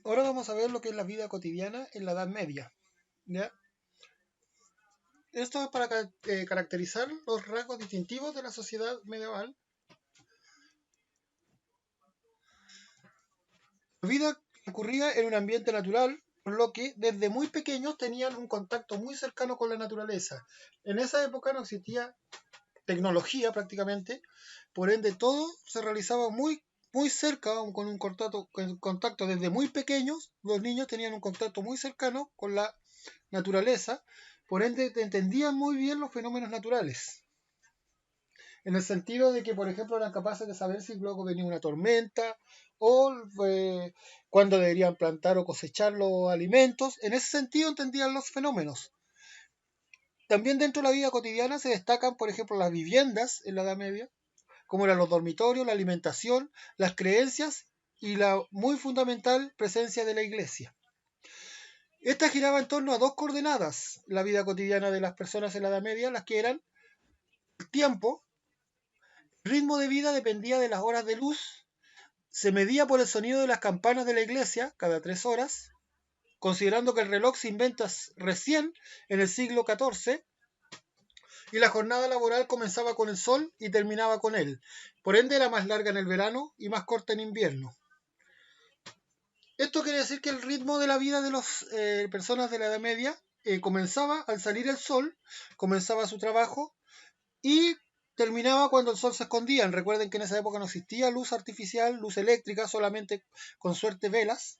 Ahora vamos a ver lo que es la vida cotidiana en la Edad Media. ¿Ya? Esto es para caracterizar los rasgos distintivos de la sociedad medieval. La vida ocurría en un ambiente natural, por lo que desde muy pequeños tenían un contacto muy cercano con la naturaleza. En esa época no existía tecnología prácticamente, por ende todo se realizaba muy cerca, con un contacto desde muy pequeños, los niños tenían un contacto muy cercano con la naturaleza, por ende entendían muy bien los fenómenos naturales. En el sentido de que, por ejemplo, eran capaces de saber si luego venía una tormenta o cuándo deberían plantar o cosechar los alimentos. En ese sentido entendían los fenómenos. También dentro de la vida cotidiana se destacan, por ejemplo, las viviendas en la Edad Media, como eran los dormitorios, la alimentación, las creencias y la muy fundamental presencia de la iglesia. Esta giraba en torno a dos coordenadas, la vida cotidiana de las personas en la Edad Media, las que eran el tiempo. El ritmo de vida dependía de las horas de luz, se medía por el sonido de las campanas de la iglesia cada 3 horas, considerando que el reloj se inventa recién en el siglo XIV, y la jornada laboral comenzaba con el sol y terminaba con él. Por ende era más larga en el verano y más corta en invierno. Esto quiere decir que el ritmo de la vida de las personas de la Edad Media comenzaba al salir el sol, comenzaba su trabajo y terminaba cuando el sol se escondía. Recuerden que en esa época no existía luz artificial, luz eléctrica, solamente con suerte velas.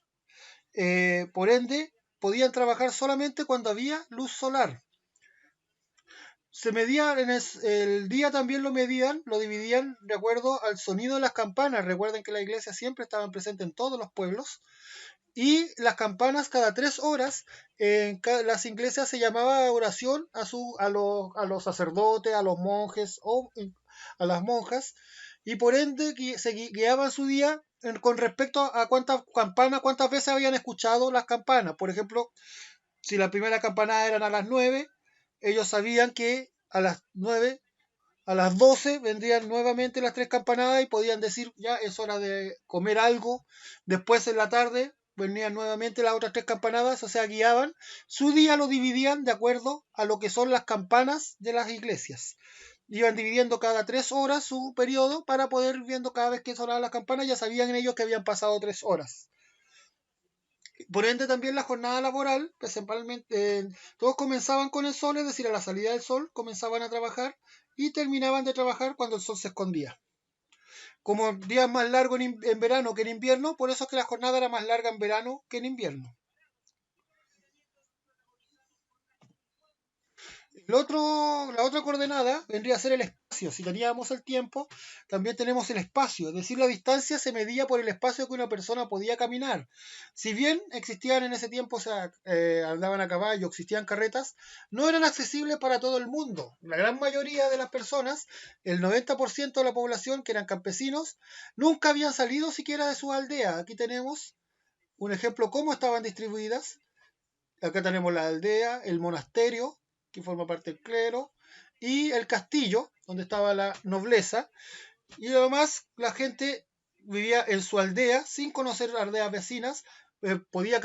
Por ende, podían trabajar solamente cuando había luz solar. Se medía el día también lo dividían de acuerdo al sonido de las campanas. Recuerden que la iglesia siempre estaba presente en todos los pueblos. Y las campanas cada 3 horas, en las iglesias se llamaba oración a los sacerdotes, a los monjes o a las monjas, y por ende se guiaban su día con respecto a cuántas campanas, cuántas veces habían escuchado las campanas. Por ejemplo, si la primera campanada eran a las 9, ellos sabían que a las 9, a las 12 vendrían nuevamente las tres campanadas y podían decir ya es hora de comer algo. Después en la tarde venían nuevamente las otras tres campanadas, o sea, guiaban. Su día lo dividían de acuerdo a lo que son las campanas de las iglesias. Iban dividiendo cada 3 horas su periodo para poder ir viendo cada vez que sonaban las campanas, ya sabían ellos que habían pasado 3 horas. Por ende también la jornada laboral, principalmente, todos comenzaban con el sol, es decir, a la salida del sol comenzaban a trabajar y terminaban de trabajar cuando el sol se escondía. Como días más largos en verano que en invierno, por eso es que la jornada era más larga en verano que en invierno. La otra coordenada vendría a ser el espacio. Si teníamos el tiempo, también tenemos el espacio. Es decir, la distancia se medía por el espacio que una persona podía caminar. Si bien existían en ese tiempo, o sea, andaban a caballo, existían carretas, no eran accesibles para todo el mundo. La gran mayoría de las personas, el 90% de la población, que eran campesinos, nunca habían salido siquiera de su aldea. Aquí tenemos un ejemplo cómo estaban distribuidas. Acá tenemos la aldea, el monasterio, que forma parte del clero, y el castillo, donde estaba la nobleza, y además la gente vivía en su aldea sin conocer aldeas vecinas, podía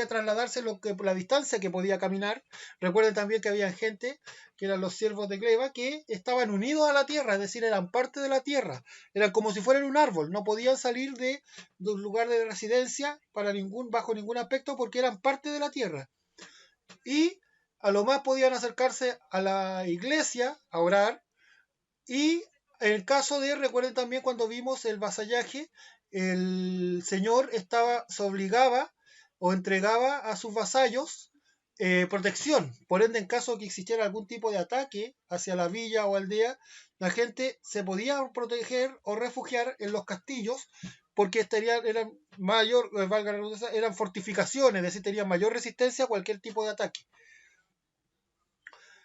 trasladarse la distancia que podía caminar. Recuerden también que había gente, que eran los siervos de Gleba, que estaban unidos a la tierra, es decir, eran parte de la tierra, eran como si fueran un árbol, no podían salir de un lugar de residencia bajo ningún aspecto porque eran parte de la tierra. Y a lo más podían acercarse a la iglesia a orar. Y en el caso de, recuerden también cuando vimos el vasallaje, el señor se obligaba o entregaba a sus vasallos protección. Por ende, en caso de que existiera algún tipo de ataque hacia la villa o aldea, la gente se podía proteger o refugiar en los castillos porque eran mayor, valga la redundancia, eran fortificaciones, es decir, tenían mayor resistencia a cualquier tipo de ataque.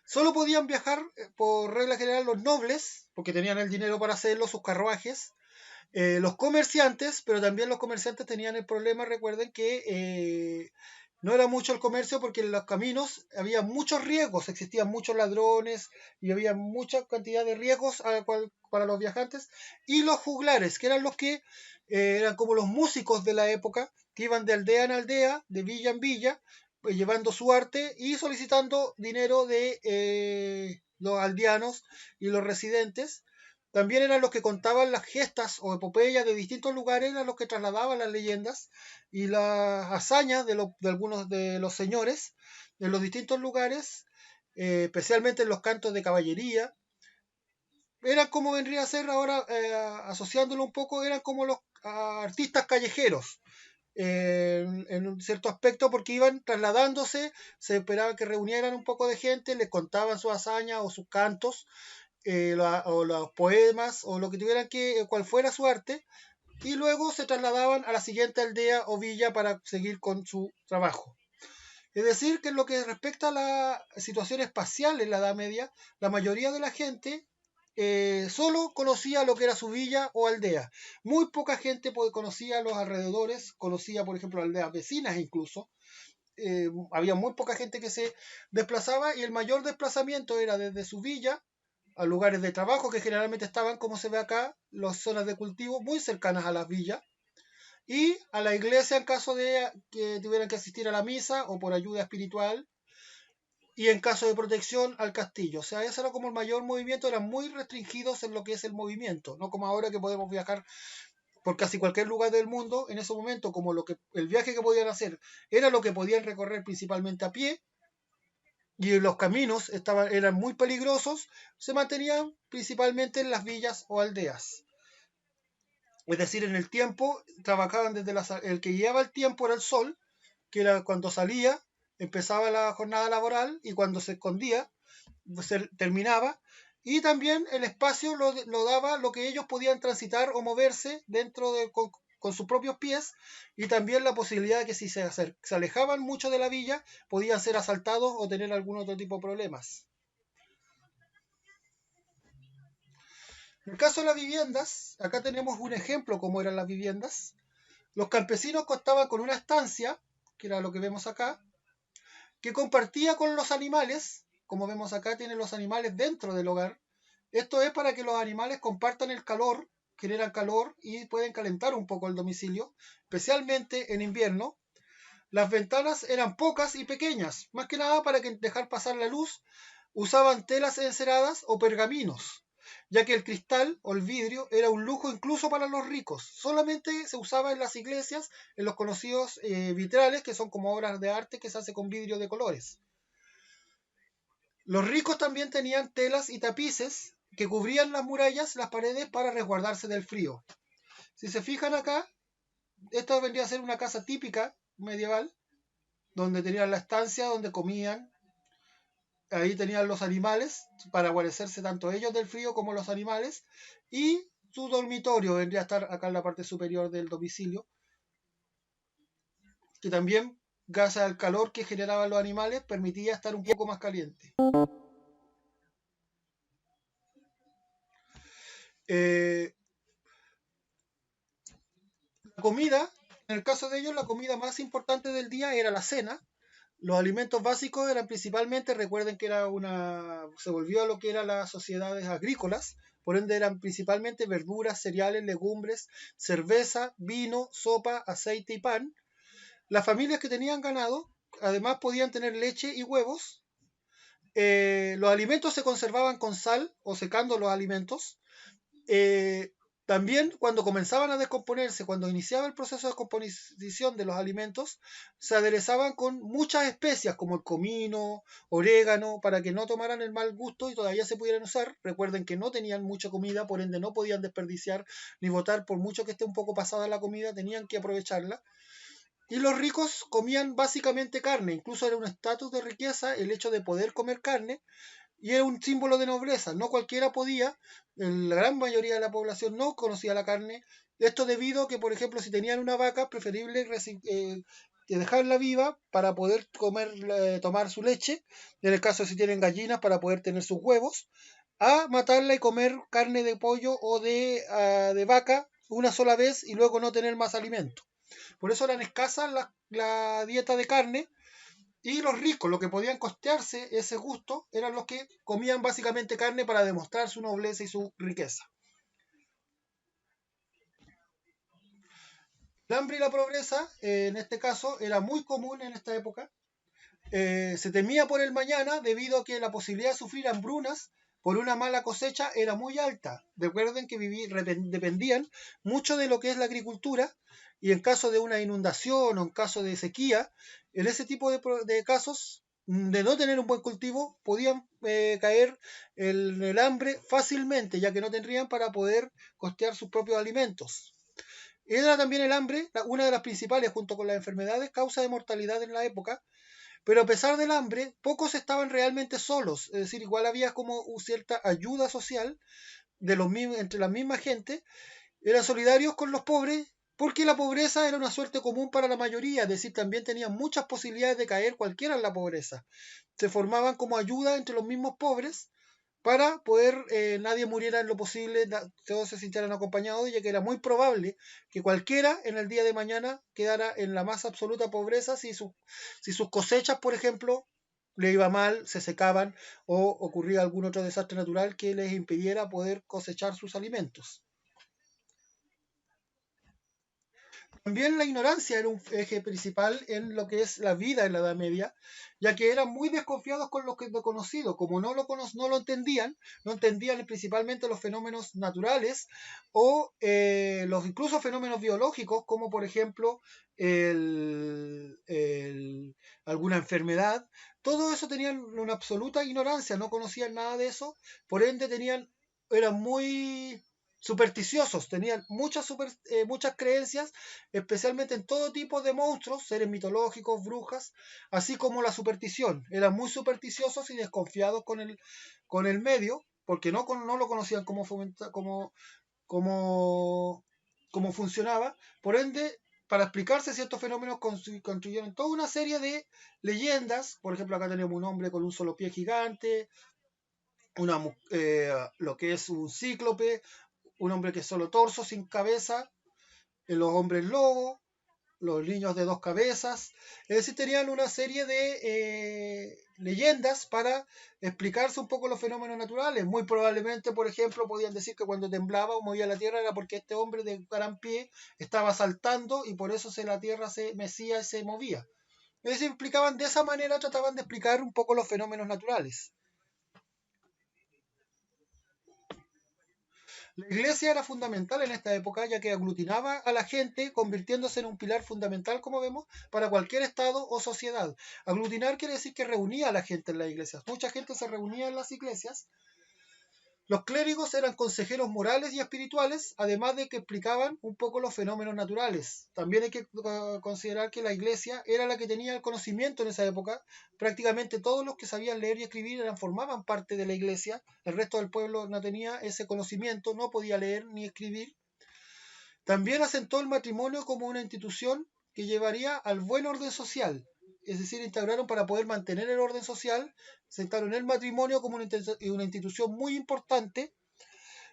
Solo podían viajar por regla general los nobles, porque tenían el dinero para hacerlo, sus carruajes, los comerciantes, pero también los comerciantes tenían el problema, recuerden que no era mucho el comercio porque en los caminos había muchos riesgos, existían muchos ladrones y había mucha cantidad de riesgos para los viajantes, y los juglares, que eran los que eran como los músicos de la época, que iban de aldea en aldea, de villa en villa, pues, llevando su arte y solicitando dinero de los aldeanos y los residentes. También eran los que contaban las gestas o epopeyas de distintos lugares, eran los que trasladaban las leyendas y las hazañas de algunos de los señores en los distintos lugares, especialmente en los cantos de caballería. Eran como vendría a ser ahora, asociándolo un poco, eran como los artistas callejeros, en un cierto aspecto, porque iban trasladándose, se esperaba que reunieran un poco de gente, les contaban sus hazañas o sus cantos, o los poemas, o lo que tuvieran que, cual fuera su arte, y luego se trasladaban a la siguiente aldea o villa para seguir con su trabajo. Es decir, que en lo que respecta a la situación espacial en la Edad Media, la mayoría de la gente solo conocía lo que era su villa o aldea. Muy poca gente conocía los alrededores, conocía, por ejemplo, aldeas vecinas incluso. Había muy poca gente que se desplazaba y el mayor desplazamiento era desde su villa a lugares de trabajo que generalmente estaban, como se ve acá, las zonas de cultivo muy cercanas a las villas y a la iglesia en caso de que tuvieran que asistir a la misa o por ayuda espiritual y en caso de protección al castillo. O sea, ese era como el mayor movimiento, eran muy restringidos en lo que es el movimiento, no como ahora que podemos viajar por casi cualquier lugar del mundo. En ese momento, como el viaje que podían hacer era lo que podían recorrer principalmente a pie y los caminos eran muy peligrosos, se mantenían principalmente en las villas o aldeas. Es decir, en el tiempo trabajaban el que guiaba el tiempo era el sol, que era cuando salía, empezaba la jornada laboral y cuando se escondía, se terminaba. Y también el espacio lo daba lo que ellos podían transitar o moverse con sus propios pies y también la posibilidad de que si se alejaban mucho de la villa podían ser asaltados o tener algún otro tipo de problemas. En el caso de las viviendas, acá tenemos un ejemplo cómo eran las viviendas. Los campesinos contaban con una estancia, que era lo que vemos acá, que compartía con los animales, como vemos acá, tienen los animales dentro del hogar. Esto es para que los animales compartan el calor, generan calor y pueden calentar un poco el domicilio, especialmente en invierno. Las ventanas eran pocas y pequeñas, más que nada para dejar pasar la luz. Usaban telas enceradas o pergaminos, ya que el cristal o el vidrio era un lujo incluso para los ricos. Solamente se usaba en las iglesias, en los conocidos vitrales, que son como obras de arte que se hace con vidrio de colores. Los ricos también tenían telas y tapices que cubrían las murallas, las paredes, para resguardarse del frío. Si se fijan acá, esta vendría a ser una casa típica medieval, donde tenían la estancia, donde comían. Ahí tenían los animales para guarecerse tanto ellos del frío como los animales. Y su dormitorio vendría a estar acá en la parte superior del domicilio, que también, gracias al calor que generaban los animales, permitía estar un poco más caliente. Eh, la comida, en el caso de ellos, la comida más importante del día era la cena. Los alimentos básicos eran principalmente, recuerden que se volvió a lo que eran las sociedades agrícolas, por ende eran principalmente verduras, cereales, legumbres, cerveza, vino, sopa, aceite y pan. Las familias que tenían ganado, además podían tener leche y huevos. Los alimentos se conservaban con sal o secando los alimentos. Eh, También cuando comenzaban a descomponerse, cuando iniciaba el proceso de descomposición de los alimentos, se aderezaban con muchas especias como el comino, orégano, para que no tomaran el mal gusto y todavía se pudieran usar. Recuerden que no tenían mucha comida, por ende no podían desperdiciar ni botar, por mucho que esté un poco pasada la comida, tenían que aprovecharla. Y los ricos comían básicamente carne, incluso era un estatus de riqueza el hecho de poder comer carne, y era un símbolo de nobleza. No cualquiera podía, la gran mayoría de la población no conocía la carne. Esto debido a que, por ejemplo, si tenían una vaca, preferible dejarla viva para poder tomar su leche, en el caso de si tienen gallinas para poder tener sus huevos, a matarla y comer carne de pollo o de vaca una sola vez y luego no tener más alimento. Por eso eran escasas la dieta de carne, y los ricos, los que podían costearse ese gusto, eran los que comían básicamente carne para demostrar su nobleza y su riqueza. El hambre y la pobreza, en este caso, era muy común en esta época. Se temía por el mañana debido a que la posibilidad de sufrir hambrunas por una mala cosecha era muy alta. Recuerden que dependían mucho de lo que es la agricultura y en caso de una inundación o en caso de sequía, en ese tipo de casos, de no tener un buen cultivo, podían caer el hambre fácilmente, ya que no tendrían para poder costear sus propios alimentos. Era también el hambre una de las principales, junto con las enfermedades, causa de mortalidad en la época, pero a pesar del hambre, pocos estaban realmente solos, es decir, igual había como cierta ayuda social de los entre la misma gente, eran solidarios con los pobres, porque la pobreza era una suerte común para la mayoría, es decir, también tenían muchas posibilidades de caer cualquiera en la pobreza. Se formaban como ayuda entre los mismos pobres para poder nadie muriera en lo posible, todos se sintieran acompañados, ya que era muy probable que cualquiera en el día de mañana quedara en la más absoluta pobreza si sus cosechas, por ejemplo, le iba mal, se secaban o ocurría algún otro desastre natural que les impidiera poder cosechar sus alimentos. También la ignorancia era un eje principal en lo que es la vida en la Edad Media, ya que eran muy desconfiados con lo que lo conocido, como no lo entendían, no entendían principalmente los fenómenos naturales o los incluso fenómenos biológicos, como por ejemplo alguna enfermedad. Todo eso tenían una absoluta ignorancia, no conocían nada de eso, por ende eran muy supersticiosos, tenían muchas creencias, especialmente en todo tipo de monstruos, seres mitológicos, brujas, así como la superstición. Eran muy supersticiosos y desconfiados con el medio, porque no lo conocían cómo funcionaba. Por ende, para explicarse ciertos fenómenos, construyeron toda una serie de leyendas. Por ejemplo, acá tenemos un hombre con un solo pie gigante, lo que es un cíclope, un hombre que es solo torso, sin cabeza, los hombres lobo, los niños de dos cabezas. Es decir, tenían una serie de leyendas para explicarse un poco los fenómenos naturales. Muy probablemente, por ejemplo, podían decir que cuando temblaba o movía la tierra era porque este hombre de gran pie estaba saltando y por eso la tierra se mecía y se movía. Es decir, explicaban de esa manera, trataban de explicar un poco los fenómenos naturales. La iglesia era fundamental en esta época, ya que aglutinaba a la gente, convirtiéndose en un pilar fundamental, como vemos, para cualquier estado o sociedad. Aglutinar quiere decir que reunía a la gente en las iglesias. Mucha gente se reunía en las iglesias. Los clérigos eran consejeros morales y espirituales, además de que explicaban un poco los fenómenos naturales. También hay que considerar que la iglesia era la que tenía el conocimiento en esa época. Prácticamente todos los que sabían leer y escribir formaban parte de la iglesia. El resto del pueblo no tenía ese conocimiento, no podía leer ni escribir. También asentó el matrimonio como una institución que llevaría al buen orden social. Es decir, instauraron para poder mantener el orden social, sentaron el matrimonio como una institución muy importante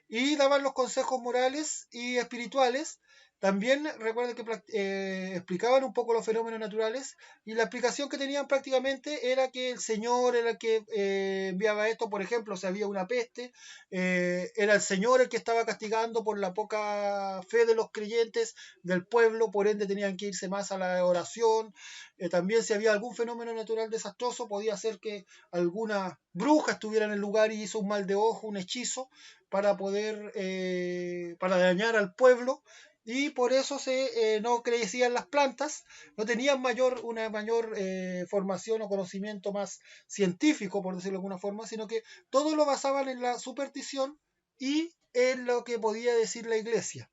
y daban los consejos morales y espirituales. También recuerden que explicaban un poco los fenómenos naturales y la explicación que tenían prácticamente era que el Señor era el que enviaba esto, por ejemplo, si había una peste, era el Señor el que estaba castigando por la poca fe de los creyentes del pueblo, por ende tenían que irse más a la oración. También si había algún fenómeno natural desastroso, podía ser que alguna bruja estuviera en el lugar y hizo un mal de ojo, un hechizo, para dañar al pueblo y por eso no crecían las plantas, no tenían una mayor formación o conocimiento más científico, por decirlo de alguna forma, sino que todo lo basaban en la superstición y en lo que podía decir la iglesia.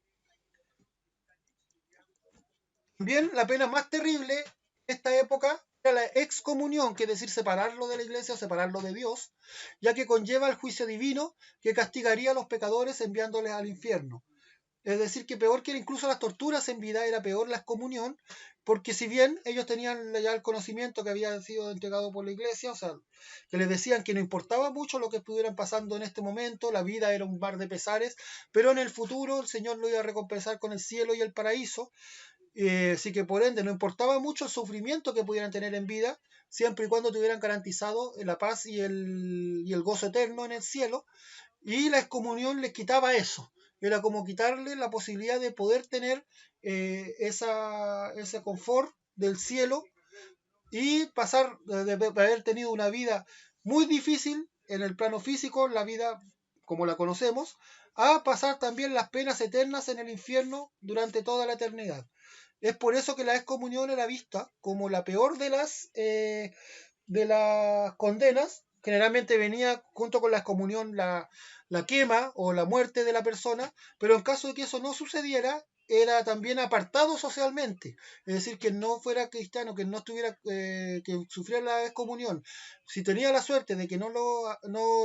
También la pena más terrible de esta época era la excomunión, que es decir, separarlo de la iglesia o separarlo de Dios, ya que conlleva el juicio divino que castigaría a los pecadores enviándoles al infierno. Es decir, que peor que incluso las torturas en vida, era peor la excomunión, porque si bien ellos tenían ya el conocimiento que había sido entregado por la iglesia, o sea, que les decían que no importaba mucho lo que estuvieran pasando en este momento, la vida era un mar de pesares, pero en el futuro el Señor lo iba a recompensar con el cielo y el paraíso, así que por ende no importaba mucho el sufrimiento que pudieran tener en vida, siempre y cuando tuvieran garantizado la paz y el gozo eterno en el cielo, y la excomunión les quitaba eso. era como quitarle la posibilidad de poder tener ese confort del cielo y pasar de haber tenido una vida muy difícil en el plano físico, la vida como la conocemos, a pasar también las penas eternas en el infierno durante toda la eternidad. Es por eso que la excomunión era vista como la peor de las condenas. Generalmente venía junto con la excomunión la quema o la muerte de la persona, pero en caso de que eso no sucediera, era también apartado socialmente. Es decir, que no fuera cristiano, que no estuviera, que sufriera la excomunión. Si tenía la suerte de que no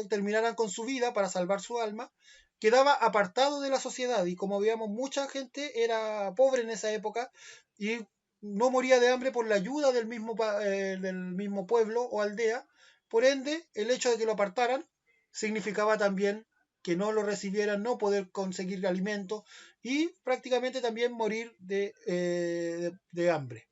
terminaran con su vida para salvar su alma, quedaba apartado de la sociedad. Y como veíamos, mucha gente era pobre en esa época y no moría de hambre por la ayuda del mismo pueblo o aldea. Por ende, el hecho de que lo apartaran significaba también que no lo recibieran, no poder conseguir alimento y prácticamente también morir de hambre.